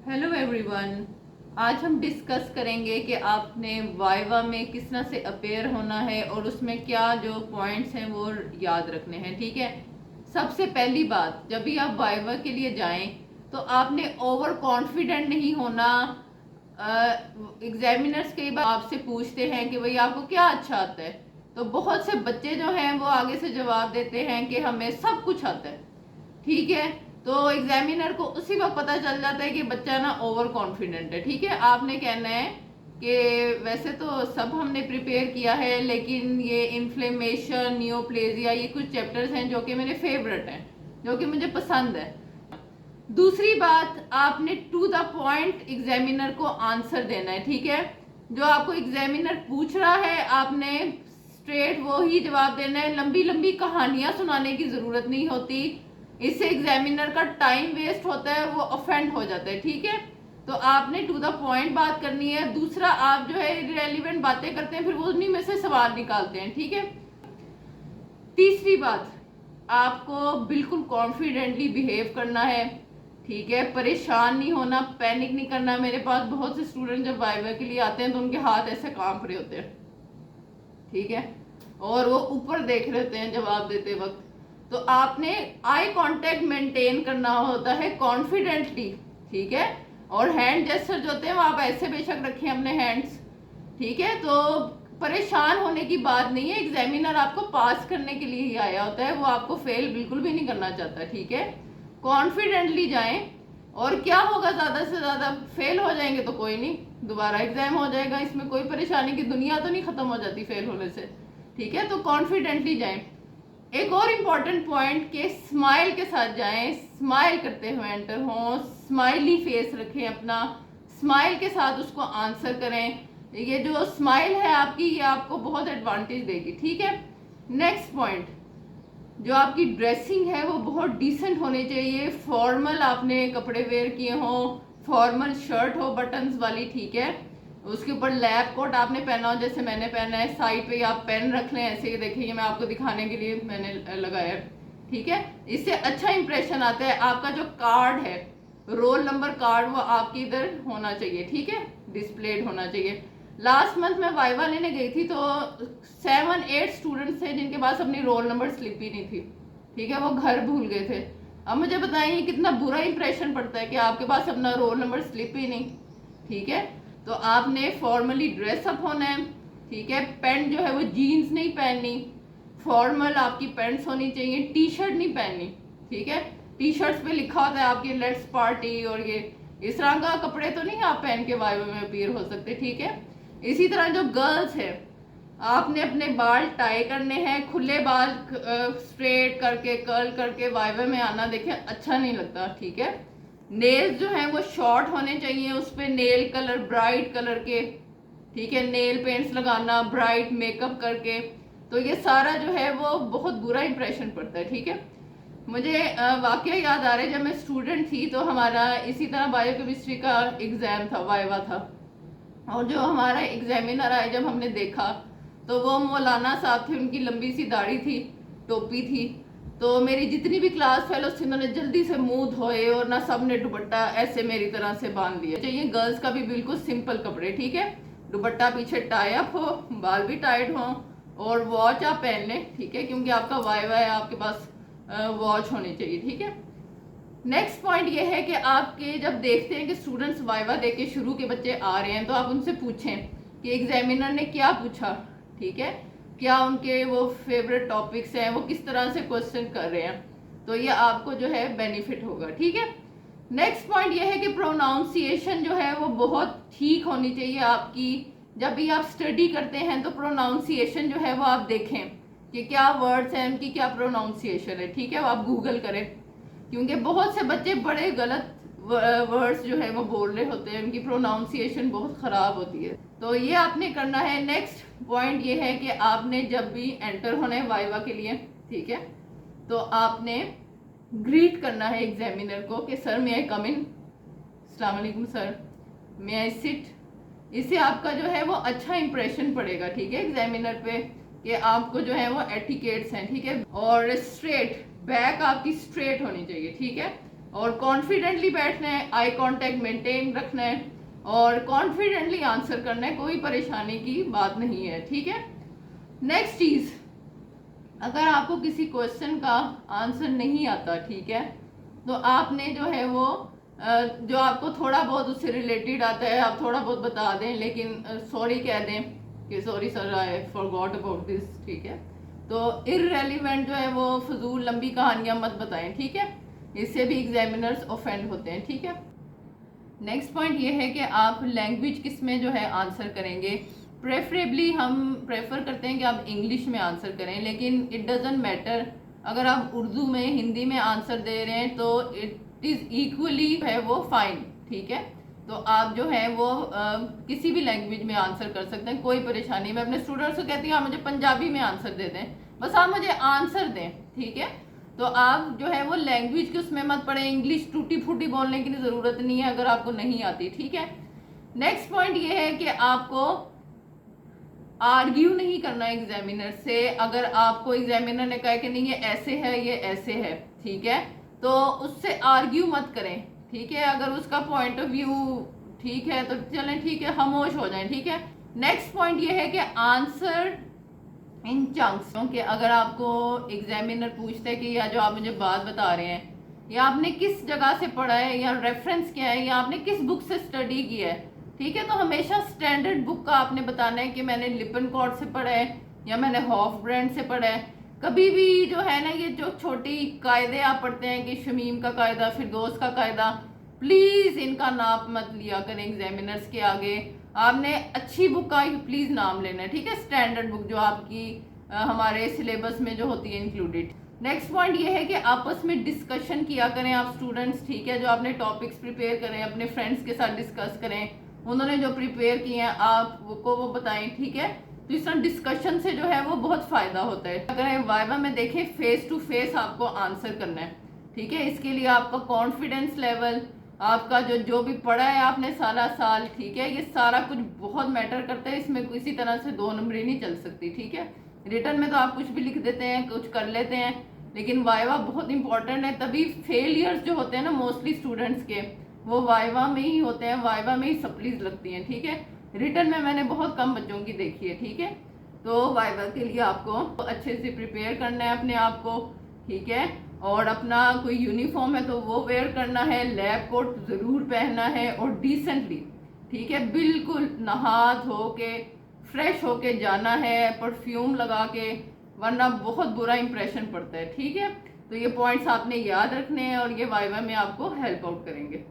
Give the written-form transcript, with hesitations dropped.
Hello everyone. आज हम discuss करेंगे कि आपने वाइवा में किस तरह से अपेयर होना है और उसमें क्या जो पॉइंट्स हैं वो याद रखने हैं। ठीक है, सबसे पहली बात, जब भी आप वाइवा के लिए जाएं तो आपने ओवर कॉन्फिडेंट नहीं होना। एग्जामिनर्स कई बार आपसे पूछते हैं कि भाई आपको क्या अच्छा आता है, तो बहुत से बच्चे जो हैं वो आगे से जवाब देते हैं कि हमें सब कुछ आता है। ठीक है, तो एग्जामिनर को उसी वक्त पता चल जाता है कि बच्चा ना ओवर कॉन्फिडेंट है। ठीक है, आपने कहना है कि वैसे तो सब हमने प्रिपेयर किया है, लेकिन ये इन्फ्लेमेशन, नियोप्लेजिया, ये कुछ चैप्टर्स हैं जो कि मेरे फेवरेट हैं, जो कि मुझे पसंद है। दूसरी बात, आपने टू द पॉइंट एग्जामिनर को आंसर देना है। ठीक है, जो आपको एग्जामिनर पूछ रहा है आपने स्ट्रेट वो ही जवाब देना है। लंबी लंबी कहानियां सुनाने की जरूरत नहीं होती, इससे एग्जामिनर का टाइम वेस्ट होता है, वो ऑफेंड हो जाता है। ठीक है, तो आपने टू द पॉइंट बात करनी है। दूसरा, आप जो है इररिलेवेंट बातें करते हैं, फिर वो उन्हीं में से सवाल निकालते हैं। ठीक है, तीसरी बात, आपको बिल्कुल कॉन्फिडेंटली बिहेव करना है। ठीक है, परेशान नहीं होना, पैनिक नहीं करना। मेरे पास बहुत से स्टूडेंट जब वाइवा के लिए आते हैं तो उनके हाथ ऐसे कांप रहे होते हैं। ठीक है, और वो ऊपर देख रहे होते हैं जवाब देते वक्त। तो आपने आई कांटेक्ट मेंटेन करना होता है कॉन्फिडेंटली। ठीक है, और हैंड जेस्चर जो होते हैं वो आप ऐसे बेशक रखें अपने हैंड्स। ठीक है, तो परेशान होने की बात नहीं है। एग्जामिनर आपको पास करने के लिए ही आया होता है, वो आपको फेल बिल्कुल भी नहीं करना चाहता। ठीक है, कॉन्फिडेंटली जाएं। और क्या होगा, ज्यादा से ज्यादा फेल हो जाएंगे तो कोई नहीं, दोबारा एग्जाम हो जाएगा, इसमें कोई परेशानी की दुनिया तो नहीं खत्म हो जाती फेल होने से। ठीक है, तो कॉन्फिडेंटली जाएं। एक और इम्पॉर्टेंट पॉइंट के स्माइल के साथ जाएं, स्माइल करते हुए एंटर हों, स्माइली फेस रखें अपना, स्माइल के साथ उसको आंसर करें। ये जो स्माइल है आपकी, ये आपको बहुत एडवांटेज देगी। ठीक है, नेक्स्ट पॉइंट, जो आपकी ड्रेसिंग है वो बहुत डिसेंट होनी चाहिए। फॉर्मल आपने कपड़े वेयर किए हों, फॉर्मल शर्ट हो बटन्स वाली। ठीक है, उसके ऊपर लैब कोट आपने पहना हो, जैसे मैंने पहना है। साइड पे आप पेन रख लें ऐसे, देखिए ये मैं आपको दिखाने के लिए मैंने लगाया है। ठीक है, इससे अच्छा इंप्रेशन आता है। आपका जो कार्ड है, रोल नंबर कार्ड, वो आपके इधर होना चाहिए। ठीक है, डिस्प्लेड होना चाहिए। लास्ट मंथ मैं वाइवा लेने गई थी तो 7-8 स्टूडेंट्स थे जिनके पास अपनी रोल नंबर स्लिप ही नहीं थी। ठीक है, वो घर भूल गए थे। अब मुझे बताइए कितना बुरा इंप्रेशन पड़ता है कि आपके पास अपना रोल नंबर स्लिप ही नहीं। ठीक है, तो आपने फॉर्मली ड्रेसअप होना है। ठीक है, पैंट जो है वो जीन्स नहीं पहननी, फॉर्मल आपकी पैंट्स होनी चाहिए, टी शर्ट नहीं पहननी। ठीक है, टी शर्ट्स पे लिखा होता है आपकी लेट्स पार्टी, और ये इस तरह का कपड़े तो नहीं आप पहन के वाइवा में अपीयर हो सकते। ठीक है, इसी तरह जो गर्ल्स है, आपने अपने बाल टाई करने हैं, खुले बाल स्ट्रेट करके कर्ल करके वाइवा में आना, देखें अच्छा नहीं लगता। ठीक है, नेल्स जो हैं वो शॉर्ट होने चाहिए, उस पर नेल कलर ब्राइट कलर के। ठीक है, नेल पेंट्स लगाना ब्राइट मेकअप करके, तो ये सारा जो है वो बहुत बुरा इंप्रेशन पड़ता है। ठीक है, मुझे वाकया याद आ रहा है, जब मैं स्टूडेंट थी तो हमारा इसी तरह बायोकेमिस्ट्री का एग्जाम था, वाइवा था। और जो हमारा एग्जामिनर आए, जब हमने देखा तो वो मौलाना साहब थे, उनकी लंबी सी दाढ़ी थी, टोपी थी। तो मेरी जितनी भी क्लास फेलोज थी उन्होंने जल्दी से मुंह धोए और ना सब ने दुपट्टा ऐसे मेरी तरह से बांध लिया। चाहिए गर्ल्स का भी बिल्कुल सिंपल कपड़े। ठीक है, दुपट्टा पीछे टाई अप हो, बाल भी टाइट हो, और वॉच आप पहन लें। ठीक है, क्योंकि आपका वाइवा है, आपके पास वॉच होनी चाहिए। ठीक है, नेक्स्ट पॉइंट ये है कि आपके जब देखते हैं कि स्टूडेंट्स वाइवा दे के शुरू के बच्चे आ रहे हैं, तो आप उनसे पूछें कि एग्जामिनर ने क्या पूछा। ठीक है, क्या उनके वो फेवरेट टॉपिक्स हैं, वो किस तरह से क्वेश्चन कर रहे हैं, तो ये आपको जो है बेनिफिट होगा। ठीक है, नेक्स्ट पॉइंट ये है कि प्रोनाउंसिएशन जो है वो बहुत ठीक होनी चाहिए आपकी। जब भी आप स्टडी करते हैं तो प्रोनाउंसिएशन जो है वो आप देखें कि क्या वर्ड्स हैं, उनकी क्या प्रोनाउंसिएशन है। ठीक है, वो आप गूगल करें, क्योंकि बहुत से बच्चे बड़े गलत वर्ड्स जो है वो बोल रहे होते हैं, उनकी प्रोनाउंसिएशन बहुत ख़राब होती है। तो ये आपने करना है। नेक्स्ट पॉइंट ये है कि आपने जब भी एंटर होना है वाइवा के लिए, ठीक है, तो आपने ग्रीट करना है एग्जामिनर को कि सर मे आई कम इन, अस्सलाम वालेकुम सर, मे आई सिट। इससे आपका जो है वो अच्छा इंप्रेशन पड़ेगा। ठीक है, एग्जामिनर पे कि आपको जो है वो एटिकेट्स हैं। ठीक है, और स्ट्रेट बैक आपकी स्ट्रेट होनी चाहिए। ठीक है, और कॉन्फिडेंटली बैठना है, आई कांटेक्ट मेंटेन रखना है और कॉन्फिडेंटली आंसर करना है, कोई परेशानी की बात नहीं है, ठीक है। नेक्स्ट चीज, अगर आपको किसी क्वेश्चन का आंसर नहीं आता, ठीक है, तो आपने जो है वो जो आपको थोड़ा बहुत उससे रिलेटेड आता है आप थोड़ा बहुत बता दें, लेकिन सॉरी कह दें कि sorry sir I forgot about this, ठीक है। तो इररेलेवेंट जो है वो फजूल लंबी कहानियां मत बताएं, ठीक है, इससे भी एग्जामिनर्स ऑफेंड होते हैं, ठीक है। नेक्स्ट पॉइंट ये है कि आप लैंग्वेज किस में जो है आंसर करेंगे। प्रेफरेबली हम प्रेफर करते हैं कि आप इंग्लिश में आंसर करें, लेकिन इट डजेंट मैटर अगर आप उर्दू में, हिंदी में आंसर दे रहे हैं तो इट इज़ इक्वली है वो फाइन, ठीक है। तो आप जो है वो किसी भी लैंग्वेज में आंसर कर सकते हैं, कोई परेशानी। मैं अपने स्टूडेंट्स को कहती हूँ आप मुझे पंजाबी में आंसर दे दें, बस आप मुझे आंसर दें, ठीक है। तो आप जो है वो लैंग्वेज के उसमें मत पड़े, इंग्लिश टूटी फूटी बोलने की ज़रूरत नहीं है अगर आपको नहीं आती, ठीक है। नेक्स्ट पॉइंट ये है कि आपको आर्ग्यू नहीं करना एग्जामिनर से। अगर आपको एग्जामिनर ने कहा कि नहीं ये ऐसे है, ये ऐसे है, ठीक है, तो उससे आर्ग्यू मत करें, ठीक है। अगर उसका पॉइंट ऑफ व्यू ठीक है तो चलें, ठीक है, खामोश हो जाएं, ठीक है। नेक्स्ट पॉइंट ये है कि आंसर इन चंक्स, क्योंकि अगर आपको एग्जामिनर पूछता है कि या जो आप मुझे बात बता रहे हैं या आपने किस जगह से पढ़ा है या रेफरेंस क्या है या आपने किस बुक से स्टडी किया है, ठीक है, तो हमेशा स्टैंडर्ड बुक का आपने बताना है कि मैंने लिपनकॉर्ट से पढ़ा है या मैंने हॉफ ब्रांड से पढ़ा है। कभी भी जो है ना ये जो छोटी कायदे आप पढ़ते हैं कि शमीम का कायदा, फिरदौस का कायदा, प्लीज़ इनका नाप मत लिया करें एग्जामिनर्स के आगे। आपने अच्छी बुक का प्लीज़ नाम लेना है, ठीक है, स्टैंडर्ड बुक जो आपकी हमारे सिलेबस में जो होती है इंक्लूडेड। नेक्स्ट पॉइंट ये है कि आपस में डिस्कशन किया करें आप स्टूडेंट्स, ठीक है। जो आपने टॉपिक्स प्रिपेयर करें अपने फ्रेंड्स के साथ डिस्कस करें, उन्होंने जो प्रिपेयर किए हैं आपको वो बताएं, ठीक है। तो इस तरह डिस्कशन से जो है वो बहुत फ़ायदा होता है। अगर वाइवा में देखें फेस टू फेस आपको आंसर करना है, ठीक है। इसके लिए आपका कॉन्फिडेंस लेवल, आपका जो भी पढ़ा है आपने सारा साल, ठीक है, ये सारा कुछ बहुत मैटर करता है। इसमें किसी तरह से 2 नंबरी नहीं चल सकती, ठीक है। रिटर्न में तो आप कुछ भी लिख देते हैं, कुछ कर लेते हैं, लेकिन वाइवा बहुत इंपॉर्टेंट है। तभी फेलियर्स जो होते हैं ना मोस्टली स्टूडेंट्स के, वो वाइवा में ही होते हैं, वाइवा में ही सप्लीज लगती हैं, ठीक है। रिटर्न में मैंने बहुत कम बच्चों की देखी है, ठीक है। तो वाइवा के लिए आपको अच्छे से प्रिपेयर करना है अपने आप को, ठीक है। और अपना कोई यूनिफॉर्म है तो वो वेयर करना है, लैब कोट ज़रूर पहनना है और डिसेंटली, ठीक है, बिल्कुल नहा धो के फ्रेश होके जाना है, परफ्यूम लगा के, वरना बहुत बुरा इंप्रेशन पड़ता है, ठीक है। तो ये पॉइंट्स आपने याद रखने हैं और ये वाइवा में आपको हेल्प आउट करेंगे।